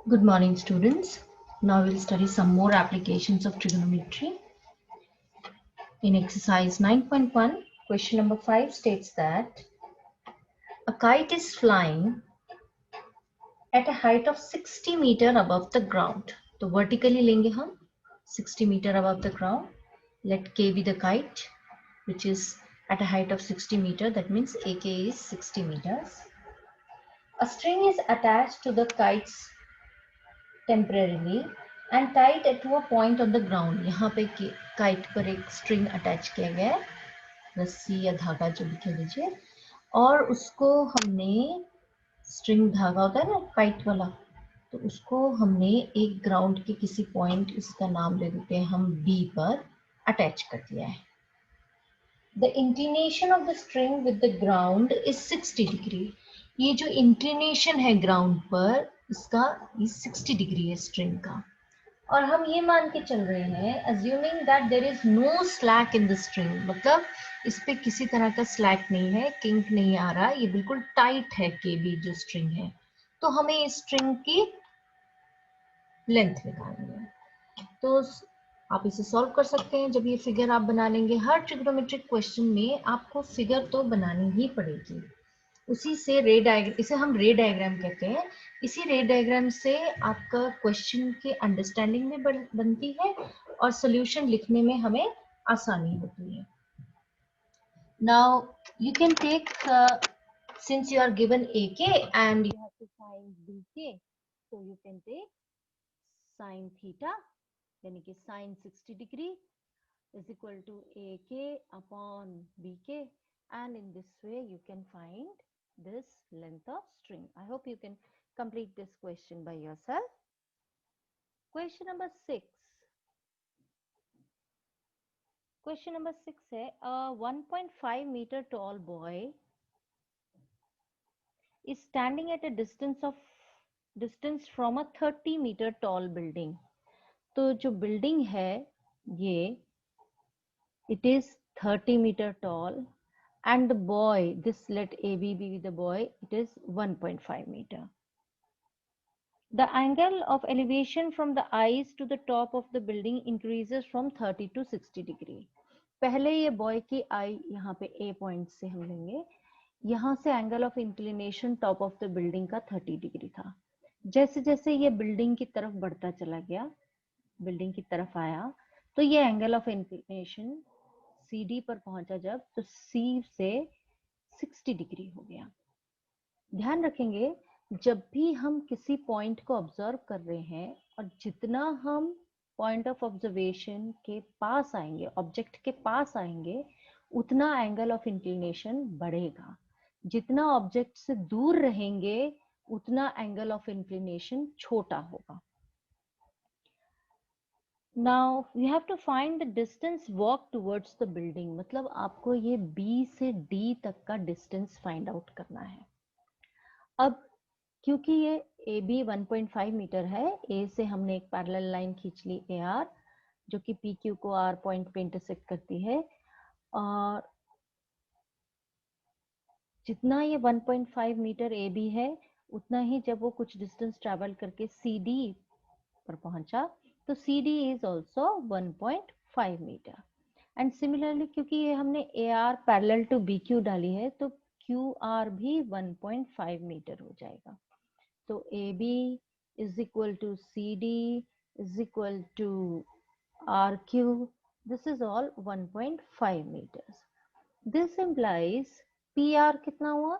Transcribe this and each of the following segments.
Good morning, students. Now we'll study some more applications of trigonometry. In exercise 9.1, question number 5 states that a kite is flying at a height of 60 meter above the ground. तो vertically लेंगे हम 60 meter above the ground. Let k be the kite, which is at a height of 60 meter. That means ak is 60 meters. A string is attached to the kite's temporarily and tied to a point on the ground. यहाँ पे kite पर एक string attach किया गया है, रस्सी या धागा जो भी कह लीजिए, और उसको हमने स्ट्रिंग धागा होता है ना काइट वाला, तो उसको हमने एक ग्राउंड के किसी पॉइंट, इसका नाम ले देते हैं हम बी पर, अटैच कर दिया है. The inclination of the string with the ground is 60 degree. ये जो इंक्लिनेशन है ग्राउंड पर, इसका 60 डिग्री है स्ट्रिंग का. और हम ये मान के चल रहे हैं assuming that there is no slack in the string, मतलब इस पे किसी तरह का स्लैक नहीं है, किंक नहीं आ रहा, ये बिल्कुल टाइट है केबी जो स्ट्रिंग है. तो हमें इस स्ट्रिंग की लेंथ निकालनी है. तो आप इसे सॉल्व कर सकते हैं. जब ये फिगर आप बना लेंगे, हर ट्रिग्नोमेट्रिक क्वेश्चन में आपको फिगर तो बनानी ही पड़ेगी. उसी से रे डायग्राम, इसे हम रे डायग्राम कहते हैं. इसी रे डायग्राम से आपका क्वेश्चन की अंडरस्टैंडिंग में बनती है और सोल्यूशन लिखने में हमें आसानी होती है. Now you can take, since you are given AK and you have to find BK, so you can take sin theta, यानी कि sin 60 degree is equal to AK upon BK, and in this way you can find this length of string. I hope you can complete this question by yourself. Question number 6. Question number 6 है, a 1.5 meter tall boy is standing at a distance from a 30 meter tall building. तो जो building है ये, it is 30 meter tall, and the boy, this let AB be the boy, it is 1.5 meter. The angle of elevation from the eyes to the top of the building increases from 30 to 60 degree. पहले ये boy की आई यहाँ पे ए point से हम लेंगे, यहाँ से angle of inclination top of the building का 30 डिग्री था. जैसे जैसे ये बिल्डिंग की तरफ बढ़ता चला गया, बिल्डिंग की तरफ आया, तो ये angle of inclination C D पर पहुंचा जब, तो सी से 60 डिग्री हो गया. ध्यान रखेंगे, जब भी हम किसी पॉइंट को ऑब्जर्व कर रहे हैं और जितना हम पॉइंट ऑफ ऑब्जर्वेशन के पास आएंगे, ऑब्जेक्ट के पास आएंगे, उतना एंगल ऑफ इंक्लिनेशन बढ़ेगा. जितना ऑब्जेक्ट से दूर रहेंगे उतना एंगल ऑफ इंक्लिनेशन छोटा होगा. Now we have to find the distance walk towards the building. मतलब आपको ये B से D तक का डिस्टेंस फाइंड आउट करना है. अब क्योंकि ये AB 1.5 मीटर है, A से हमने एक पैरेलल लाइन खींच ली AR, जो कि PQ को R पॉइंट पे इंटरसेक्ट करती है, और जितना ये 1.5 मीटर AB है, उतना ही जब वो कुछ डिस्टेंस ट्रैवल करके CD पर पहुंचा, तो CD is also 1.5 metre. And similarly क्योंकि ये हमने AR पैरेलल टू BQ डाली है, तो QR भी 1.5 मीटर हो जाएगा. तो AB is equal to CD is equal to RQ. This is all 1.5 meters. This implies PR कितना हुआ?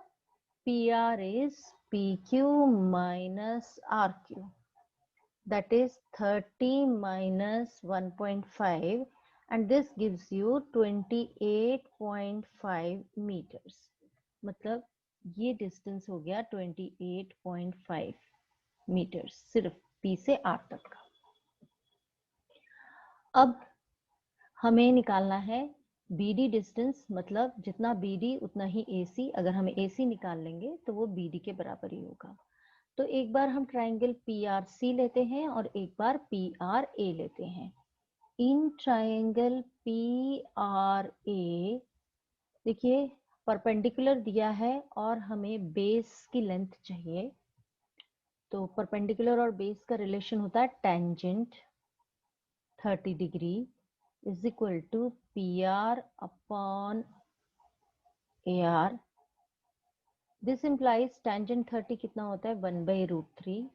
PR is PQ minus RQ. That is 30 minus 1.5, and this gives you 28.5 meters. मतलब ये distance हो गया 28.5 metres, सिर्फ P से R तक का. अब हमें निकालना है BD डिस्टेंस, मतलब जितना BD उतना ही AC. अगर हम AC निकाल लेंगे तो वो BD के बराबर ही होगा. तो एक बार हम ट्राइंगल PRC लेते हैं और एक बार PRA लेते हैं. इन ट्राइंगल PRA देखिए परपेंडिकुलर दिया है और हमें बेस की लेंथ चाहिए. तो परपेंडिकुलर और बेस का रिलेशन होता है tangent 30 degree is equal to P R upon A R. This implies tangent 30 कितना होता है 1/√3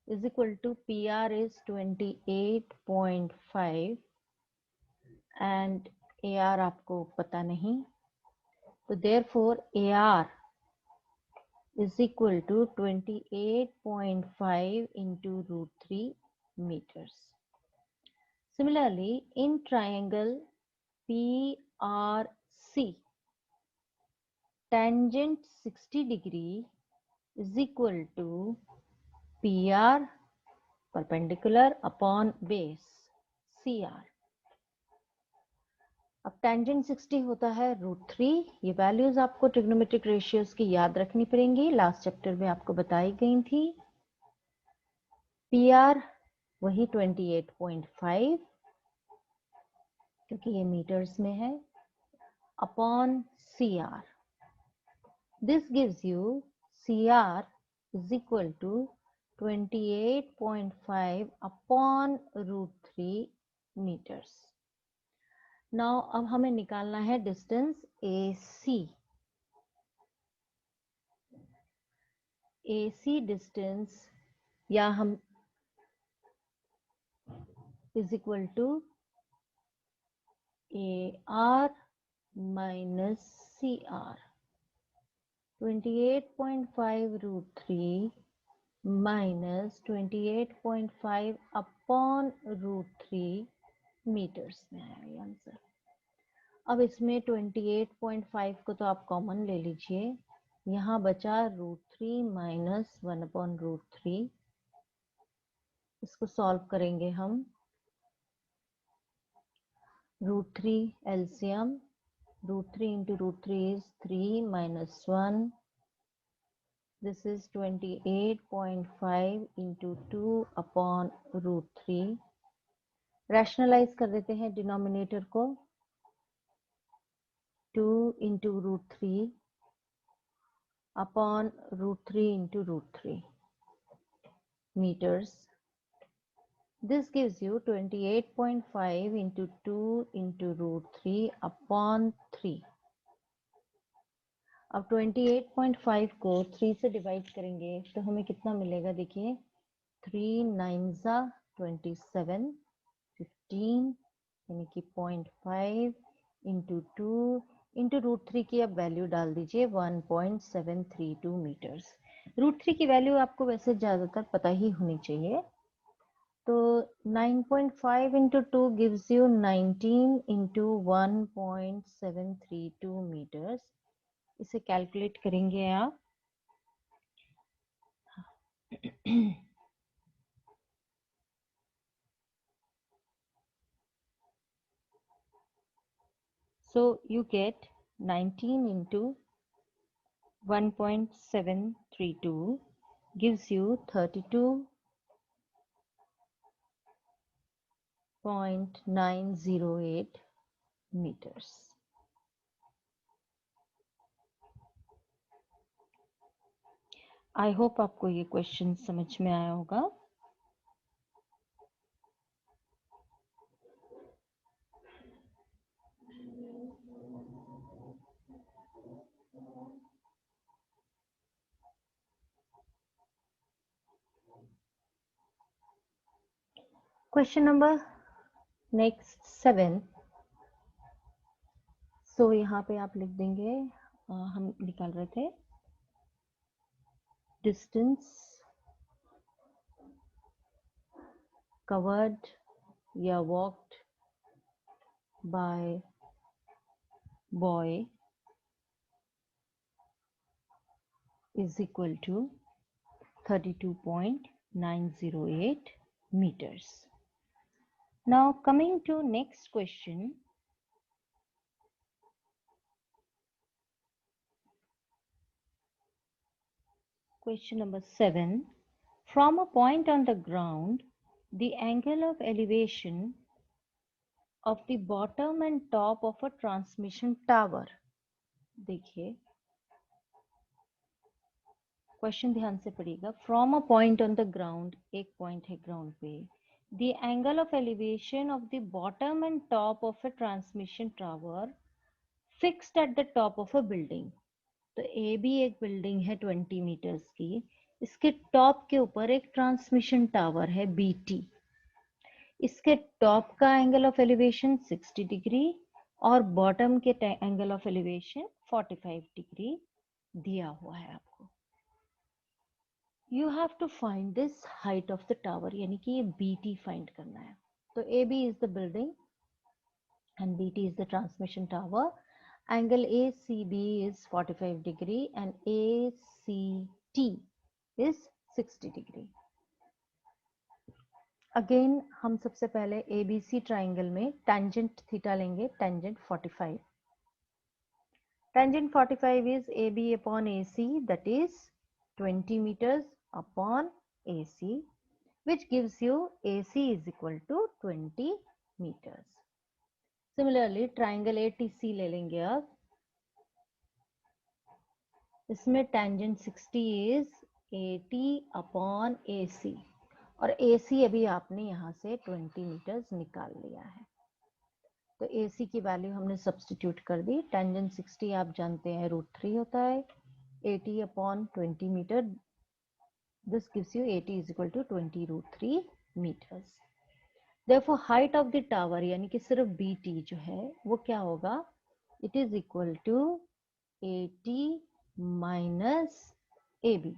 is equal to P R is 28.5 and A R आपको पता नहीं, तो therefore A R is equal to 28.5 into √3 meters. Similarly, in triangle PRC, tangent 60 degree is equal to PR perpendicular upon base CR. अब tangent 60 होता है √3. ये values आपको trigonometric ratios की याद रखनी पड़ेंगी, लास्ट चैप्टर में आपको बताई गई थी. PR वही 28.5 क्योंकि ये मीटर्स में है upon CR. This gives you CR is equal to 28.5 upon √3 metres. Now अब हमें निकालना है डिस्टेंस AC. AC डिस्टेंस या हम is equal to AR minus CR. 28.5 √3 minus 28.5 upon √3 metres में है ये आंसर. अब इसमें 28.5 को तो आप कॉमन ले लीजिए, यहाँ बचा √3 माइनस 1/√3. इसको सॉल्व करेंगे हम. √3 LCM, √3 into √3 is 3 minus 1. This is 28.5 into 2 upon √3. Rationalise कर देते हैं डिनोमिनेटर को. 2 into √3 upon √3 into √3 meters. This gives you 28.5 into 2 into √3 upon 3. अब 28.5 को 3 से डिवाइड करेंगे तो हमें कितना मिलेगा, देखिए 3 9 27, 15 यानी कि 0.5 इंटू 2 इंटू √3 की अब वैल्यू डाल दीजिए 1.732 मीटर्स. √3 की वैल्यू आपको वैसे ज़्यादातर पता ही होनी चाहिए. तो 9.5 into 2 gives you 19 into 1.732 metres. इसे कैलकुलेट करेंगे आप. So you get 19 into 1.732 gives you 32.908 meters. I hope आपको ये क्वेश्चन समझ में आया होगा. Question number next 7. सो यहाँ पे आप लिख देंगे, हम निकाल रहे थे डिस्टेंस कवर्ड या walked by boy is equal to 32.908 meters. Now coming to next question. Question number 7. From a point on the ground, the angle of elevation of the bottom and top of a transmission tower. देखिए question ध्यान से पढ़िएगा। From a point on the ground, एक point है ground पे, the angle of elevation of the bottom and top of a transmission tower fixed at the top of a building. तो ए भी एक बिल्डिंग है 20 मीटर्स की, इसके टॉप के ऊपर एक ट्रांसमिशन टावर है BT। इसके टॉप का एंगल ऑफ एलिवेशन 60 डिग्री और बॉटम के एंगल ऑफ एलिवेशन 45 डिग्री दिया हुआ है आपको। You have to find this height of the tower, यानी कि ये BT फाइंड करना है। तो AB is the building and BT is the transmission tower. Angle ACB is 45 degree and ACT is 60 degree. Again हम सबसे पहले ABC ट्राइंगल में टेंजेंट थीटा लेंगे, tangent 45. Tangent 45 is AB upon AC, that is 20 meters upon AC, which gives you AC is equal to 20 meters. Similarly, triangle ATC ले लेंगे अब। इसमें tangent 60 is 80 upon AC और AC अभी आपने यहाँ से 20 मीटर्स निकाल लिया है। तो AC की वैल्यू हमने सब्स्टिट्यूट कर दी। टेंजेंट 60 आप जानते हैं √3 होता है, 80 upon 20 metre, this gives you 80 is equal to 20 √3 metres. Therefore height of the tower यानी कि सिर्फ BT जो है वो क्या होगा, it is equal to 80 minus AB,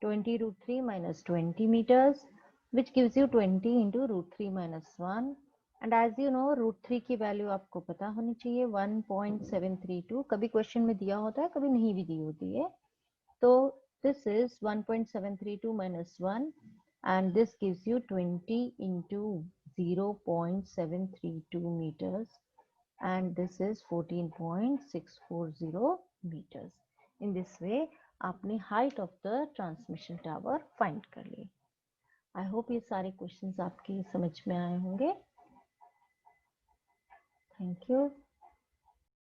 20 √3 minus 20 meters, which gives you 20 into √3 minus 1. And as you know, √3 की value आपको पता होनी चाहिए 1.732। कभी क्वेश्चन में दिया होता है, कभी नहीं भी दी होती है। तो this is 1.732 minus 1 and this gives you 20 into 0.732 meters and this is 14.640 meters. In this way आपने height of the transmission tower find कर ली। आई होप ये सारे क्वेश्चंस आपकी समझ में आए होंगे। Thank you.